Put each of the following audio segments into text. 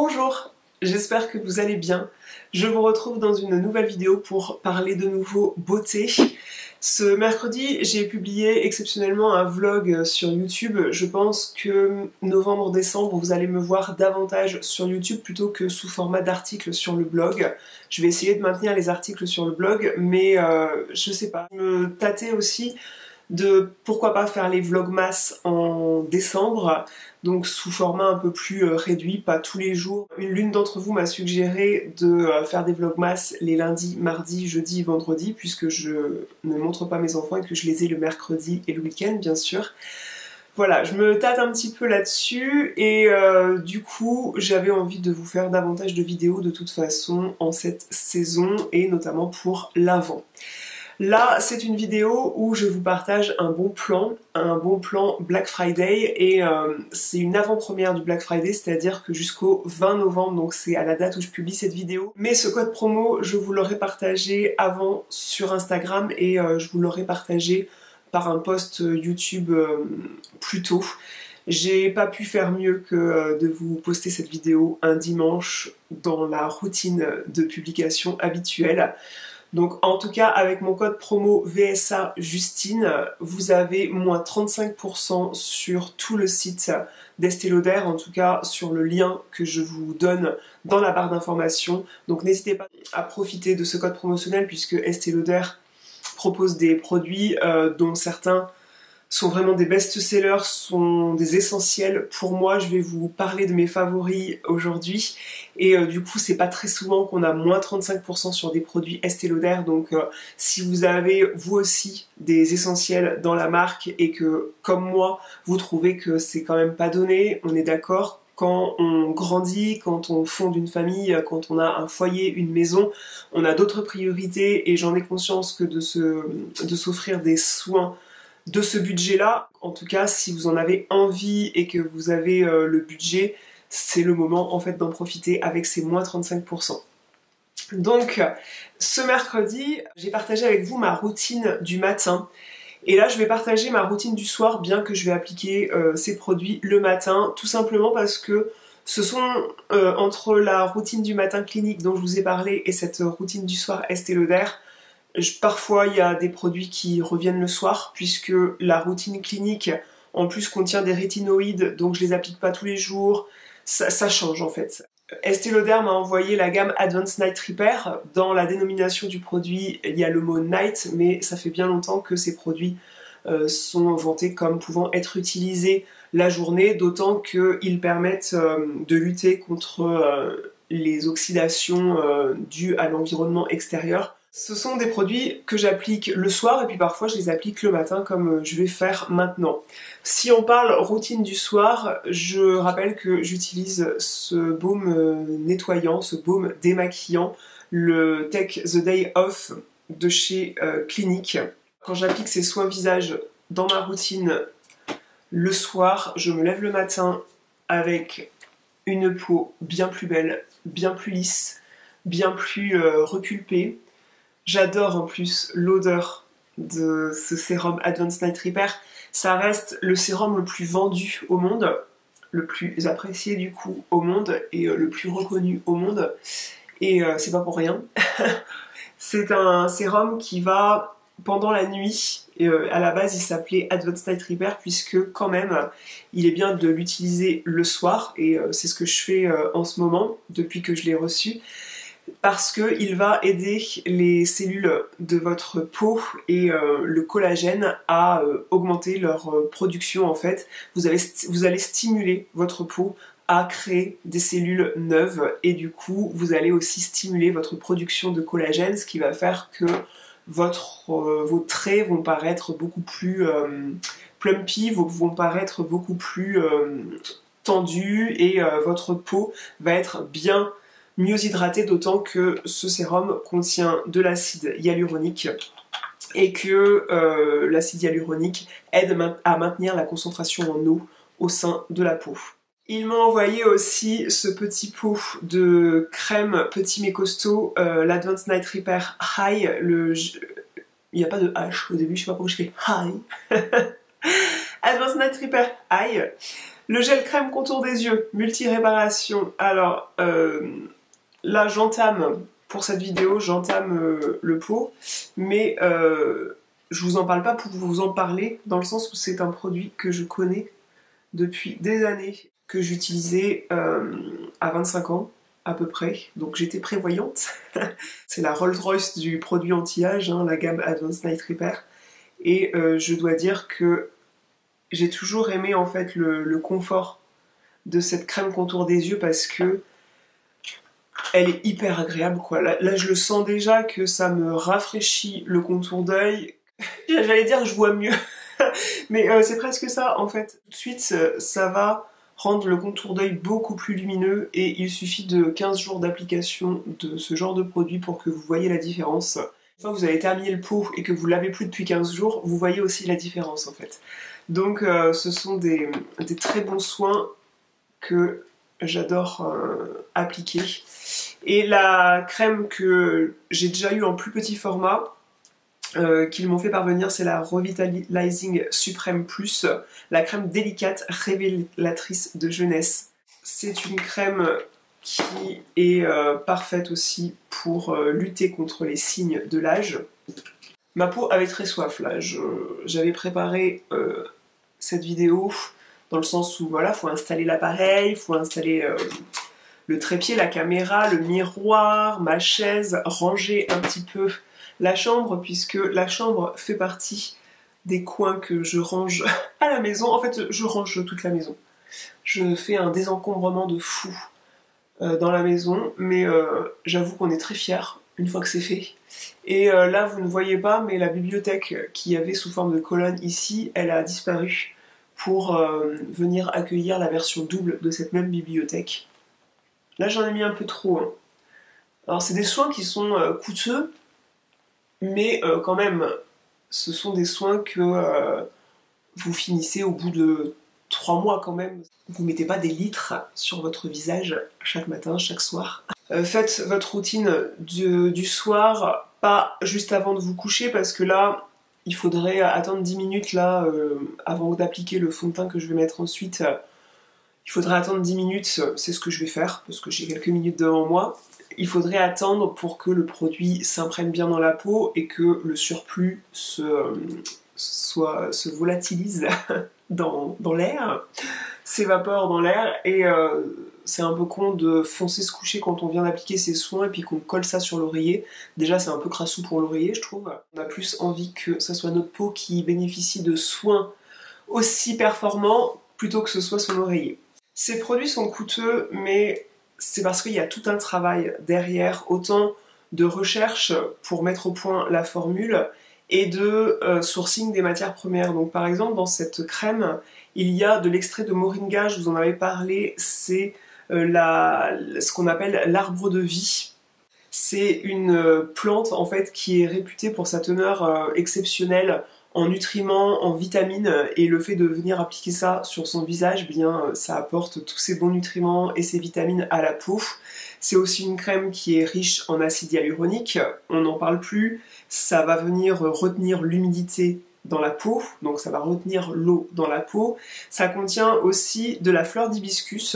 Bonjour, j'espère que vous allez bien. Je vous retrouve dans une nouvelle vidéo pour parler de nouveau beauté. Ce mercredi, j'ai publié exceptionnellement un vlog sur YouTube. Je pense que novembre-décembre, vous allez me voir davantage sur YouTube plutôt que sous format d'articles sur le blog. Je vais essayer de maintenir les articles sur le blog, mais je sais pas. Je me tâtais aussi de pourquoi pas faire les vlogmas en décembre, donc sous format un peu plus réduit, pas tous les jours. L'une d'entre vous m'a suggéré de faire des vlogmas les lundis, mardis, jeudis, vendredis, puisque je ne montre pas mes enfants et que je les ai le mercredi et le week-end bien sûr. Voilà, je me tâte un petit peu là-dessus et du coup j'avais envie de vous faire davantage de vidéos de toute façon en cette saison et notamment pour l'Avent. Là, c'est une vidéo où je vous partage un bon plan Black Friday et c'est une avant-première du Black Friday, c'est-à-dire que jusqu'au 20 novembre, donc c'est à la date où je publie cette vidéo. Mais ce code promo, je vous l'aurais partagé avant sur Instagram et je vous l'aurais partagé par un post YouTube plus tôt. J'ai pas pu faire mieux que de vous poster cette vidéo un dimanche dans la routine de publication habituelle. Donc en tout cas avec mon code promo VSA Justine, vous avez moins 35% sur tout le site d'Estée Lauder, en tout cas sur le lien que je vous donne dans la barre d'informations. Donc n'hésitez pas à profiter de ce code promotionnel puisque Estée Lauder propose des produits dont certains sont vraiment des best-sellers, sont des essentiels. Pour moi, je vais vous parler de mes favoris aujourd'hui. Et du coup, c'est pas très souvent qu'on a moins 35% sur des produits Estée Lauder. Donc si vous avez, vous aussi, des essentiels dans la marque et que, comme moi, vous trouvez que c'est quand même pas donné, on est d'accord. Quand on grandit, quand on fonde une famille, quand on a un foyer, une maison, on a d'autres priorités et j'en ai conscience que de s'offrir des soins de ce budget-là, en tout cas si vous en avez envie et que vous avez le budget, c'est le moment en fait d'en profiter avec ces moins 35%. Donc ce mercredi, j'ai partagé avec vous ma routine du matin. Et là je vais partager ma routine du soir, bien que je vais appliquer ces produits le matin, tout simplement parce que ce sont entre la routine du matin clinique dont je vous ai parlé et cette routine du soir Estée Lauder, parfois il y a des produits qui reviennent le soir puisque la routine clinique en plus contient des rétinoïdes donc je les applique pas tous les jours, ça change en fait. Estée Lauder m'a envoyé la gamme Advanced Night Repair. Dans la dénomination du produit il y a le mot night mais ça fait bien longtemps que ces produits sont vantés comme pouvant être utilisés la journée, d'autant qu'ils permettent de lutter contre les oxydations dues à l'environnement extérieur. Ce sont des produits que j'applique le soir et puis parfois je les applique le matin comme je vais faire maintenant. Si on parle routine du soir, je rappelle que j'utilise ce baume nettoyant, ce baume démaquillant, le Take the Day Off de chez Clinique. Quand j'applique ces soins visage dans ma routine le soir, je me lève le matin avec une peau bien plus belle, bien plus lisse, bien plus repulpée. J'adore en plus l'odeur de ce sérum Advanced Night Repair. Ça reste le sérum le plus vendu au monde, le plus apprécié du coup au monde et le plus reconnu au monde. Et c'est pas pour rien. C'est un sérum qui va pendant la nuit. À la base il s'appelait Advanced Night Repair puisque quand même il est bien de l'utiliser le soir et c'est ce que je fais en ce moment depuis que je l'ai reçu. Parce qu'il va aider les cellules de votre peau et le collagène à augmenter leur production en fait. Vous allez stimuler votre peau à créer des cellules neuves et du coup vous allez aussi stimuler votre production de collagène, ce qui va faire que vos traits vont paraître beaucoup plus plumpy, vont paraître beaucoup plus tendus et votre peau va être bien mieux hydratée, d'autant que ce sérum contient de l'acide hyaluronique et que l'acide hyaluronique aide à maintenir la concentration en eau au sein de la peau. Il m'a envoyé aussi ce petit pot de crème petit mais costaud, l'Advanced Night Repair High. Il n'y a pas de H au début, je sais pas pourquoi je fais High. Advanced Night Repair High. Le gel crème contour des yeux, multi-réparation. Alors, là j'entame, pour cette vidéo, j'entame le pot, mais je vous en parle pas pour vous en parler, dans le sens où c'est un produit que je connais depuis des années, que j'utilisais à 25 ans à peu près, donc j'étais prévoyante. C'est la Rolls-Royce du produit anti-âge, hein, la gamme Advanced Night Repair, et je dois dire que j'ai toujours aimé en fait le confort de cette crème contour des yeux parce que elle est hyper agréable quoi. Là je le sens déjà que ça me rafraîchit le contour d'œil. J'allais dire je vois mieux, mais c'est presque ça en fait. Tout de suite ça va rendre le contour d'œil beaucoup plus lumineux et il suffit de 15 jours d'application de ce genre de produit pour que vous voyez la différence. Une fois que vous avez terminé le pot et que vous l'avez plus depuis 15 jours, vous voyez aussi la différence en fait. Donc ce sont des très bons soins que j'adore appliquer. Et la crème que j'ai déjà eue en plus petit format, qu'ils m'ont fait parvenir, c'est la Revitalizing Supreme Plus, la crème délicate révélatrice de jeunesse. C'est une crème qui est parfaite aussi pour lutter contre les signes de l'âge. Ma peau avait très soif là, j'avais préparé cette vidéo dans le sens où voilà, faut installer l'appareil, faut installer le trépied, la caméra, le miroir, ma chaise, ranger un petit peu la chambre puisque la chambre fait partie des coins que je range à la maison. En fait, je range toute la maison. Je fais un désencombrement de fou dans la maison, mais j'avoue qu'on est très fiers une fois que c'est fait. Et là, vous ne voyez pas, mais la bibliothèque qu'il y avait sous forme de colonne ici, elle a disparu pour venir accueillir la version double de cette même bibliothèque. Là, j'en ai mis un peu trop. Hein. Alors, c'est des soins qui sont coûteux, mais quand même, ce sont des soins que vous finissez au bout de 3 mois quand même. Vous mettez pas des litres sur votre visage chaque matin, chaque soir. Faites votre routine du soir, pas juste avant de vous coucher, parce que là, il faudrait attendre 10 minutes là, avant d'appliquer le fond de teint que je vais mettre ensuite. Il faudrait attendre 10 minutes, c'est ce que je vais faire, parce que j'ai quelques minutes devant moi. Il faudrait attendre pour que le produit s'imprègne bien dans la peau et que le surplus se volatilise dans l'air, s'évapore dans l'air, et c'est un peu con de foncer se coucher quand on vient d'appliquer ses soins et puis qu'on colle ça sur l'oreiller. Déjà c'est un peu crassou pour l'oreiller je trouve. On a plus envie que ça soit notre peau qui bénéficie de soins aussi performants plutôt que ce soit son oreiller. Ces produits sont coûteux, mais c'est parce qu'il y a tout un travail derrière, autant de recherche pour mettre au point la formule et de sourcing des matières premières. Donc par exemple dans cette crème, il y a de l'extrait de moringa, je vous en avais parlé, c'est ce qu'on appelle l'arbre de vie. C'est une plante en fait qui est réputée pour sa teneur exceptionnelle en nutriments, en vitamines, et le fait de venir appliquer ça sur son visage, bien ça apporte tous ces bons nutriments et ces vitamines à la peau. C'est aussi une crème qui est riche en acide hyaluronique, on n'en parle plus, ça va venir retenir l'humidité dans la peau, donc ça va retenir l'eau dans la peau. Ça contient aussi de la fleur d'hibiscus,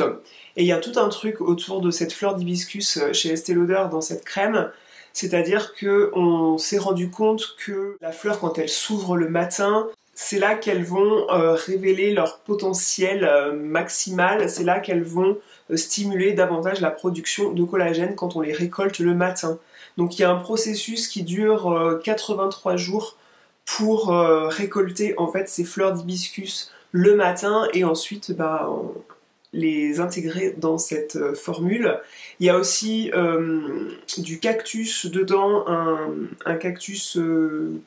et il y a tout un truc autour de cette fleur d'hibiscus chez Estée Lauder dans cette crème, c'est-à-dire qu'on s'est rendu compte que la fleur, quand elle s'ouvre le matin, c'est là qu'elles vont révéler leur potentiel maximal, c'est là qu'elles vont stimuler davantage la production de collagène quand on les récolte le matin. Donc il y a un processus qui dure 83 jours pour récolter en fait ces fleurs d'hibiscus le matin et ensuite les intégrer dans cette formule. Il y a aussi du cactus dedans, un cactus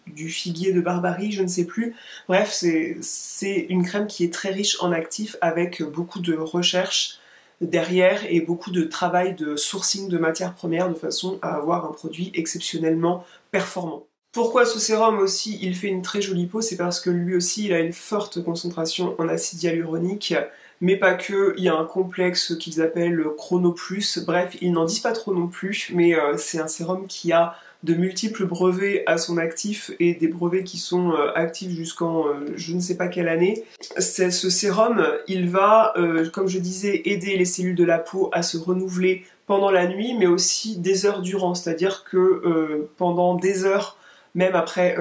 du figuier de Barbarie, je ne sais plus. Bref, c'est une crème qui est très riche en actifs avec beaucoup de recherche derrière et beaucoup de travail de sourcing de matières premières de façon à avoir un produit exceptionnellement performant. Pourquoi ce sérum aussi il fait une très jolie peau, c'est parce que lui aussi il a une forte concentration en acide hyaluronique, mais pas que, il y a un complexe qu'ils appellent Chrono Plus, bref, ils n'en disent pas trop non plus, mais c'est un sérum qui a de multiples brevets à son actif et des brevets qui sont actifs jusqu'en je ne sais pas quelle année. Ce sérum, il va, comme je disais, aider les cellules de la peau à se renouveler pendant la nuit, mais aussi des heures durant, c'est-à-dire que pendant des heures, même après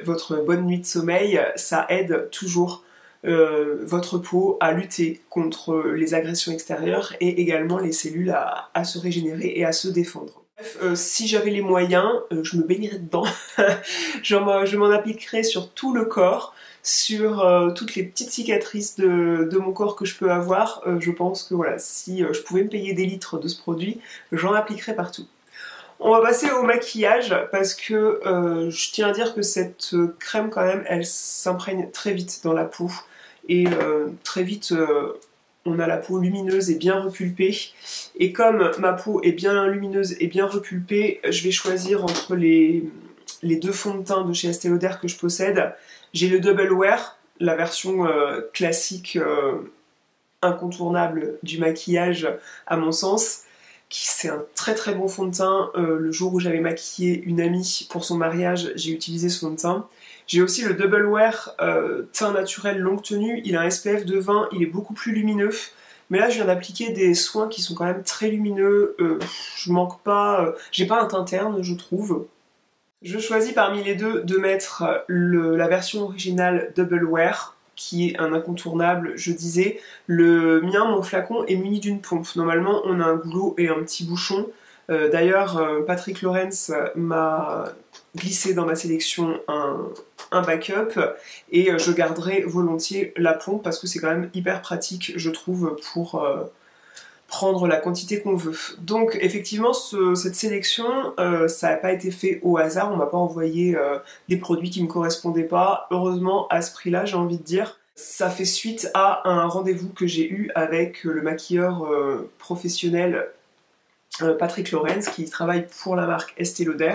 votre bonne nuit de sommeil, ça aide toujours votre peau à lutter contre les agressions extérieures et également les cellules à se régénérer et à se défendre. Bref, si j'avais les moyens, je me baignerais dedans. Je m'en appliquerais sur tout le corps, sur toutes les petites cicatrices de mon corps que je peux avoir. Je pense que voilà, si je pouvais me payer des litres de ce produit, j'en appliquerais partout. On va passer au maquillage parce que je tiens à dire que cette crème quand même elle s'imprègne très vite dans la peau et très vite on a la peau lumineuse et bien repulpée et comme ma peau est bien lumineuse et bien repulpée, je vais choisir entre les deux fonds de teint de chez Estée Lauder que je possède. J'ai le Double Wear, la version classique incontournable du maquillage à mon sens. C'est un très très bon fond de teint. Le jour où j'avais maquillé une amie pour son mariage, j'ai utilisé ce fond de teint. J'ai aussi le Double Wear teint naturel longue tenue. Il a un SPF de 20, il est beaucoup plus lumineux. Mais là, je viens d'appliquer des soins qui sont quand même très lumineux. Je manque pas, j'ai pas un teint terne, je trouve. Je choisis parmi les deux de mettre la version originale Double Wear, qui est un incontournable, je disais. Le mien, mon flacon, est muni d'une pompe. Normalement, on a un goulot et un petit bouchon. D'ailleurs, Patrick Lawrence m'a glissé dans ma sélection un backup et je garderai volontiers la pompe parce que c'est quand même hyper pratique, je trouve, pour prendre la quantité qu'on veut. Donc effectivement cette sélection ça n'a pas été fait au hasard, on m'a pas envoyé des produits qui me correspondaient pas, heureusement à ce prix là j'ai envie de dire. Ça fait suite à un rendez-vous que j'ai eu avec le maquilleur professionnel Patrick Lawrence qui travaille pour la marque Estée Lauder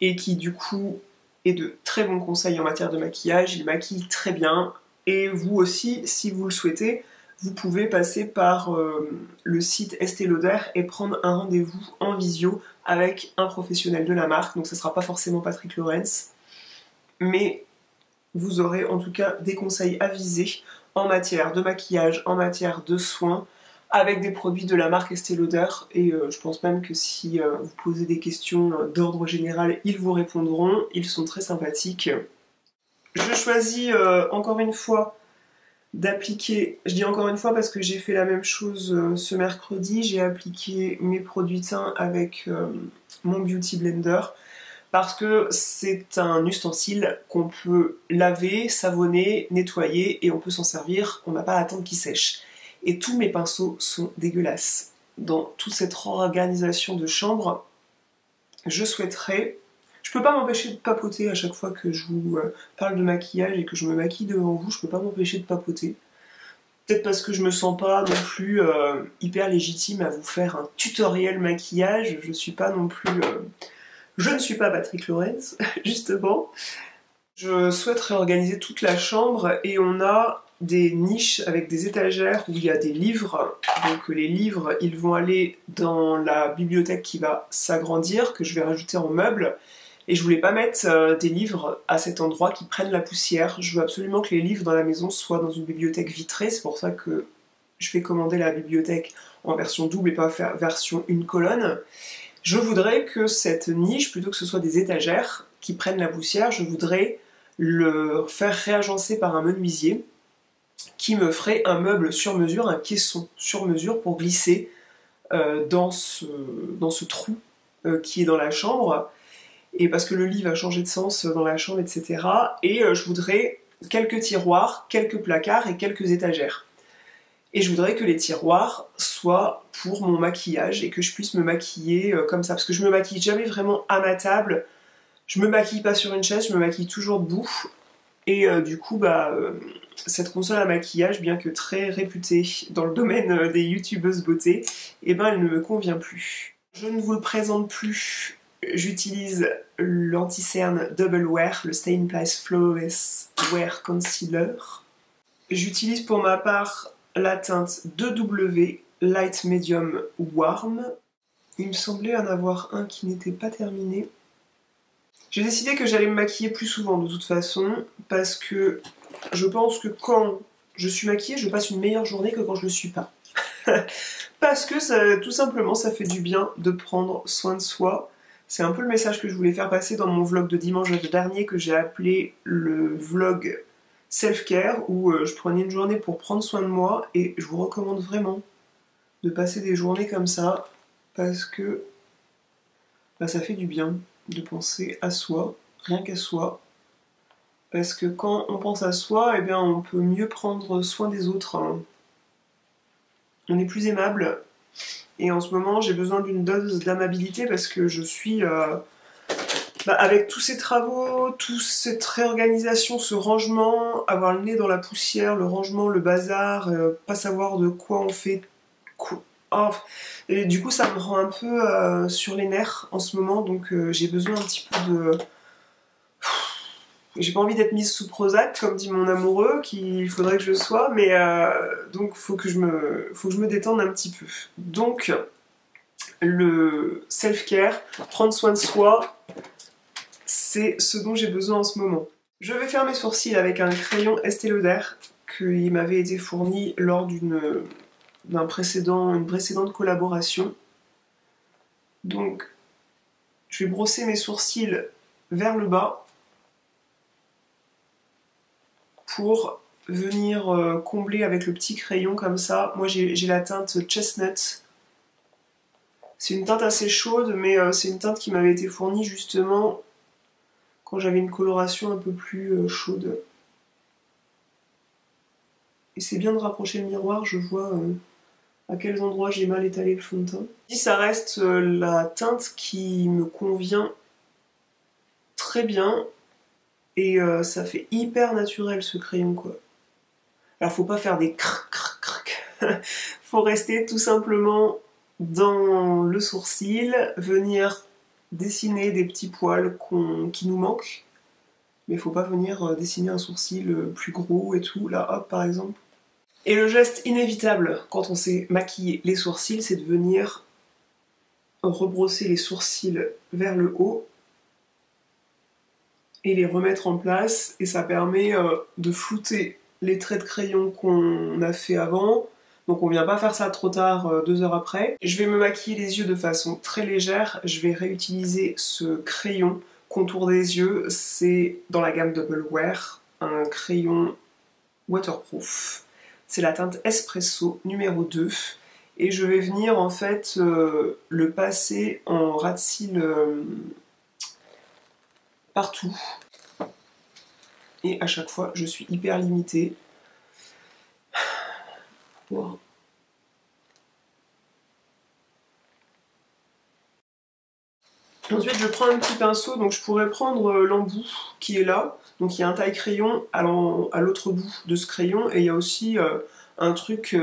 et qui du coup est de très bons conseils en matière de maquillage, il maquille très bien et vous aussi si vous le souhaitez vous pouvez passer par le site Estée Lauder et prendre un rendez-vous en visio avec un professionnel de la marque. Donc ça ne sera pas forcément Patrick Lawrence, mais vous aurez en tout cas des conseils avisés en matière de maquillage, en matière de soins, avec des produits de la marque Estée Lauder. Et je pense même que si vous posez des questions d'ordre général, ils vous répondront. Ils sont très sympathiques. Je choisis encore une fois d'appliquer, je dis encore une fois parce que j'ai fait la même chose ce mercredi, j'ai appliqué mes produits teints avec mon Beauty Blender parce que c'est un ustensile qu'on peut laver, savonner, nettoyer et on peut s'en servir, on n'a pas à attendre qu'il sèche. Et tous mes pinceaux sont dégueulasses. Dans toute cette organisation de chambre, je souhaiterais... Je peux pas m'empêcher de papoter à chaque fois que je vous parle de maquillage et que je me maquille devant vous, je peux pas m'empêcher de papoter. Peut-être parce que je me sens pas non plus hyper légitime à vous faire un tutoriel maquillage, je suis pas non plus... Je ne suis pas Patrick Lawrence, justement. Je souhaite réorganiser toute la chambre et on a des niches avec des étagères où il y a des livres. Donc les livres, ils vont aller dans la bibliothèque qui va s'agrandir, que je vais rajouter en meuble. Et je voulais pas mettre des livres à cet endroit qui prennent la poussière. Je veux absolument que les livres dans la maison soient dans une bibliothèque vitrée. C'est pour ça que je vais commander la bibliothèque en version double et pas version une colonne. Je voudrais que cette niche, plutôt que ce soit des étagères qui prennent la poussière, je voudrais le faire réagencer par un menuisier qui me ferait un meuble sur mesure, un caisson sur mesure pour glisser dans ce trou qui est dans la chambre. Et parce que le lit va changer de sens dans la chambre, etc. Et je voudrais quelques tiroirs, quelques placards et quelques étagères. Et je voudrais que les tiroirs soient pour mon maquillage et que je puisse me maquiller comme ça. Parce que je me maquille jamais vraiment à ma table. Je me maquille pas sur une chaise, je me maquille toujours debout. Et du coup, cette console à maquillage, bien que très réputée dans le domaine des youtubeuses beauté, eh ben, elle ne me convient plus. Je ne vous le présente plus. J'utilise l'anti-cerne Double Wear, le Stay in Place Flawless Wear Concealer. J'utilise pour ma part la teinte 2W Light Medium Warm. Il me semblait en avoir un qui n'était pas terminé. J'ai décidé que j'allais me maquiller plus souvent de toute façon, parce que je pense que quand je suis maquillée, je passe une meilleure journée que quand je le suis pas. Parce que ça, tout simplement, ça fait du bien de prendre soin de soi. C'est un peu le message que je voulais faire passer dans mon vlog de dimanche dernier, que j'ai appelé le vlog self-care, où je prenais une journée pour prendre soin de moi, et je vous recommande vraiment de passer des journées comme ça, parce que bah, ça fait du bien de penser à soi, rien qu'à soi. Parce que quand on pense à soi, eh bien, on peut mieux prendre soin des autres, hein. On est plus aimable. Et en ce moment, j'ai besoin d'une dose d'amabilité parce que je suis... avec tous ces travaux, toute cette réorganisation, ce rangement, avoir le nez dans la poussière, le rangement, le bazar, pas savoir de quoi on fait... Oh. Et du coup, ça me rend un peu sur les nerfs en ce moment, donc j'ai besoin un petit peu de... J'ai pas envie d'être mise sous Prozac, comme dit mon amoureux, qu'il faudrait que je sois, mais donc faut que je me détende un petit peu. Donc, le self-care, prendre soin de soi, c'est ce dont j'ai besoin en ce moment. Je vais faire mes sourcils avec un crayon Estée Lauder qui m'avait été fourni lors d'une précédente collaboration. Donc, je vais brosser mes sourcils vers le bas pour venir combler avec le petit crayon comme ça. Moi j'ai la teinte Chestnut. C'est une teinte assez chaude, mais c'est une teinte qui m'avait été fournie justement quand j'avais une coloration un peu plus chaude. Et c'est bien de rapprocher le miroir, je vois à quels endroits j'ai mal étalé le fond de teint. Si ça reste la teinte qui me convient très bien, et ça fait hyper naturel ce crayon quoi. Alors faut pas faire des crc crc crc, faut rester tout simplement dans le sourcil, venir dessiner des petits poils qui nous manquent, mais faut pas venir dessiner un sourcil plus gros et tout, là hop par exemple. Et le geste inévitable quand on s'est maquillé les sourcils, c'est de venir rebrosser les sourcils vers le haut et les remettre en place, et ça permet de flouter les traits de crayon qu'on a fait avant, donc on vient pas faire ça trop tard 2 heures après. Je vais me maquiller les yeux de façon très légère, je vais réutiliser ce crayon contour des yeux, c'est dans la gamme Double Wear, un crayon waterproof, c'est la teinte Espresso numéro 2, et je vais venir en fait le passer en ras de cils partout. Et à chaque fois, je suis hyper limitée. Wow. Ensuite, je prends un petit pinceau, donc je pourrais prendre l'embout qui est là. Donc il y a un taille-crayon à l'autre bout de ce crayon, et il y a aussi un truc,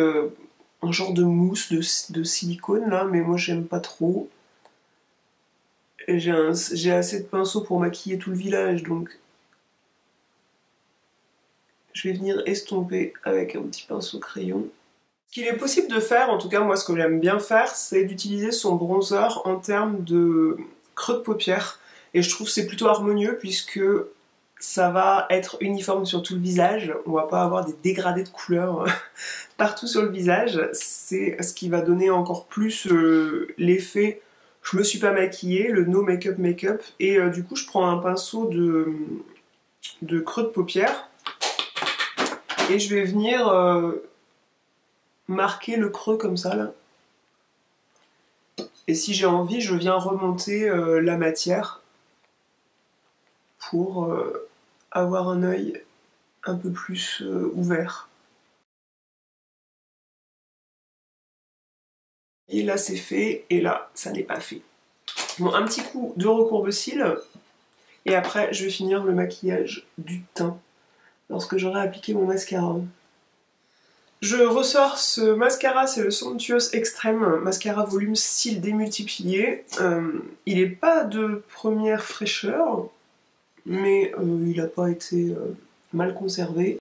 un genre de mousse de silicone là, mais moi j'aime pas trop. J'ai assez de pinceaux pour maquiller tout le village, donc je vais venir estomper avec un petit pinceau crayon. Ce qu'il est possible de faire, en tout cas moi ce que j'aime bien faire, c'est d'utiliser son bronzer en termes de creux de paupières. Et je trouve que c'est plutôt harmonieux puisque ça va être uniforme sur tout le visage. On va pas avoir des dégradés de couleurs partout sur le visage. C'est ce qui va donner encore plus l'effet je me suis pas maquillée, le no make-up make-up. Et du coup je prends un pinceau de creux de paupières et je vais venir marquer le creux comme ça là. Et si j'ai envie, je viens remonter la matière pour avoir un œil un peu plus ouvert. Et là c'est fait, et là ça n'est pas fait. Bon, un petit coup de recourbe-cils, et après je vais finir le maquillage du teint lorsque j'aurai appliqué mon mascara. Je ressors ce mascara, c'est le Somptuous Extreme Mascara Volume Cils Démultiplié. Il n'est pas de première fraîcheur, mais il n'a pas été mal conservé.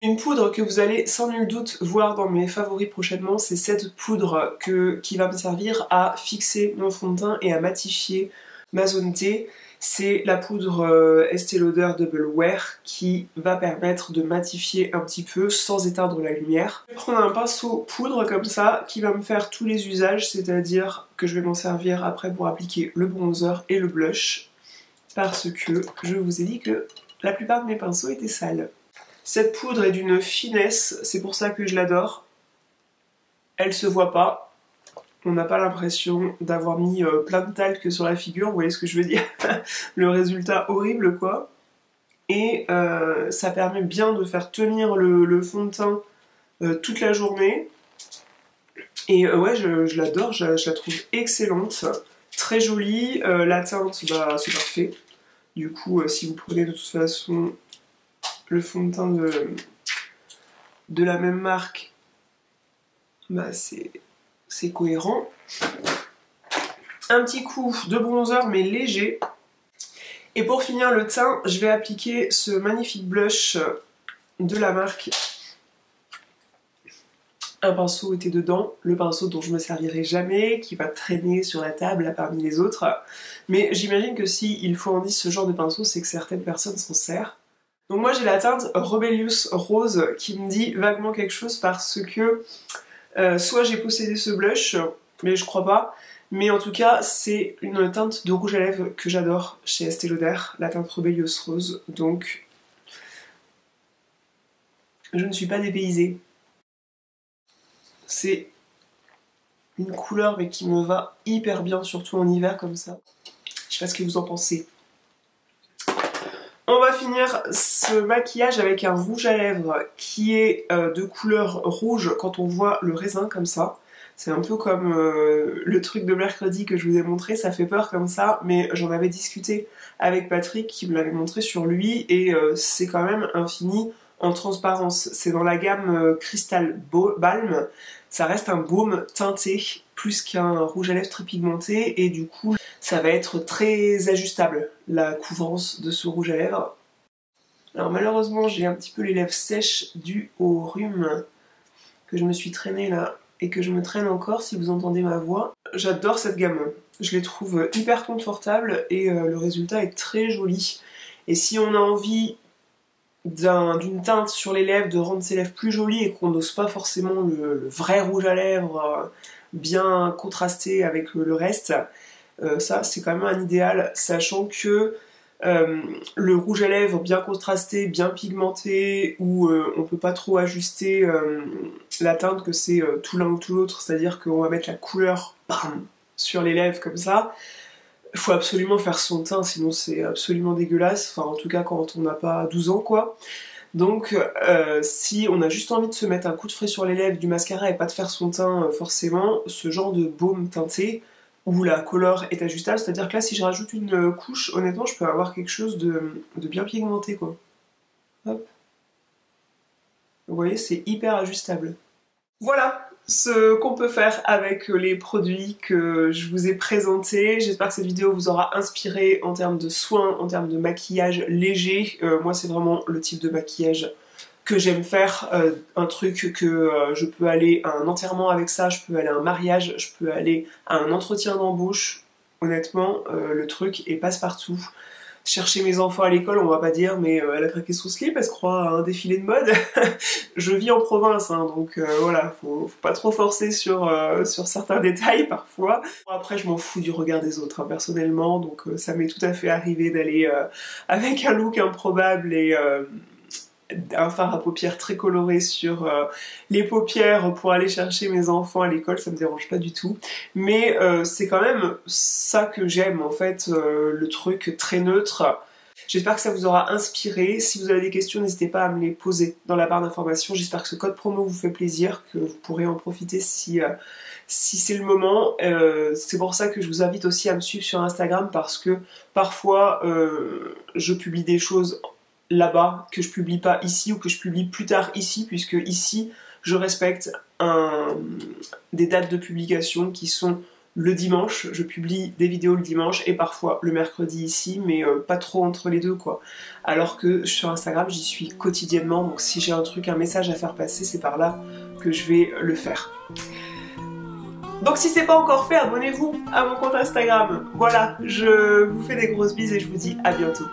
Une poudre que vous allez sans nul doute voir dans mes favoris prochainement, c'est cette poudre qui va me servir à fixer mon fond de teint et à matifier ma zone T. C'est la poudre Estée Lauder Double Wear qui va permettre de matifier un petit peu sans éteindre la lumière. Je vais prendre un pinceau poudre comme ça qui va me faire tous les usages, c'est-à-dire que je vais m'en servir après pour appliquer le bronzer et le blush parce que je vous ai dit que la plupart de mes pinceaux étaient sales. Cette poudre est d'une finesse, c'est pour ça que je l'adore. Elle se voit pas. On n'a pas l'impression d'avoir mis plein de talc sur la figure, vous voyez ce que je veux dire? Le résultat horrible quoi. Et ça permet bien de faire tenir le fond de teint toute la journée. Et ouais, je l'adore, je la trouve excellente, très jolie. La teinte, bah, c'est parfait. Du coup, si vous prenez de toute façon le fond de teint de la même marque, bah c'est cohérent. Un petit coup de bronzer mais léger. Et pour finir le teint, je vais appliquer ce magnifique blush de la marque. Un pinceau était dedans, le pinceau dont je me servirai jamais, qui va traîner sur la table là, parmi les autres. Mais j'imagine que s'il faut en dire ce genre de pinceau, c'est que certaines personnes s'en servent. Donc moi j'ai la teinte Rebellious Rose qui me dit vaguement quelque chose parce que soit j'ai possédé ce blush, mais je crois pas, mais en tout cas c'est une teinte de rouge à lèvres que j'adore chez Estée Lauder, la teinte Rebellious Rose, donc je ne suis pas dépaysée. C'est une couleur mais qui me va hyper bien, surtout en hiver comme ça. Je sais pas ce que vous en pensez. On va finir ce maquillage avec un rouge à lèvres qui est de couleur rouge quand on voit le raisin comme ça. C'est un peu comme le truc de mercredi que je vous ai montré, ça fait peur comme ça, mais j'en avais discuté avec Patrick qui me l'avait montré sur lui et c'est quand même un fini en transparence. C'est dans la gamme Crystal Balm, ça reste un baume teinté plus qu'un rouge à lèvres très pigmenté et du coup ça va être très ajustable la couvrance de ce rouge à lèvres. Alors malheureusement j'ai un petit peu les lèvres sèches dû au rhume que je me suis traîné là et que je me traîne encore si vous entendez ma voix. J'adore cette gamme, je les trouve hyper confortables et le résultat est très joli. Et si on a envie d'une teinte sur les lèvres, de rendre ses lèvres plus jolies et qu'on n'ose pas forcément le vrai rouge à lèvres bien contrasté avec le reste, ça c'est quand même un idéal, sachant que le rouge à lèvres bien contrasté, bien pigmenté, où on peut pas trop ajuster la teinte, que c'est tout l'un ou tout l'autre, c'est-à-dire qu'on va mettre la couleur bam, sur les lèvres comme ça. Il faut absolument faire son teint, sinon c'est absolument dégueulasse, enfin en tout cas quand on n'a pas 12 ans quoi. Donc si on a juste envie de se mettre un coup de frais sur les lèvres, du mascara et pas de faire son teint forcément, ce genre de baume teinté où la couleur est ajustable, c'est-à-dire que là si je rajoute une couche, honnêtement je peux avoir quelque chose de bien pigmenté quoi. Hop. Vous voyez, c'est hyper ajustable. Voilà ce qu'on peut faire avec les produits que je vous ai présentés. J'espère que cette vidéo vous aura inspiré en termes de soins, en termes de maquillage léger. Moi c'est vraiment le type de maquillage que j'aime faire, un truc que je peux aller à un enterrement avec ça, je peux aller à un mariage, je peux aller à un entretien d'embauche. Honnêtement, le truc est passe-partout. Chercher mes enfants à l'école, on va pas dire, mais elle a craqué son slip, elle se croit à un défilé de mode. Je vis en province, hein, donc voilà, faut pas trop forcer sur certains détails parfois. Après, je m'en fous du regard des autres, hein, personnellement, donc ça m'est tout à fait arrivé d'aller avec un look improbable et un fard à paupières très coloré sur les paupières pour aller chercher mes enfants à l'école, ça me dérange pas du tout. Mais c'est quand même ça que j'aime en fait, le truc très neutre. J'espère que ça vous aura inspiré. Si vous avez des questions, n'hésitez pas à me les poser dans la barre d'informations. J'espère que ce code promo vous fait plaisir, que vous pourrez en profiter si c'est le moment. C'est pour ça que je vous invite aussi à me suivre sur Instagram parce que parfois je publie des choses là-bas que je publie pas ici ou que je publie plus tard ici, puisque ici je respecte des dates de publication qui sont le dimanche, je publie des vidéos le dimanche et parfois le mercredi ici, mais pas trop entre les deux quoi. Alors que sur Instagram j'y suis quotidiennement, donc si j'ai un message à faire passer, c'est par là que je vais le faire. Donc si c'est pas encore fait, abonnez-vous à mon compte Instagram. Voilà, je vous fais des grosses bises et je vous dis à bientôt.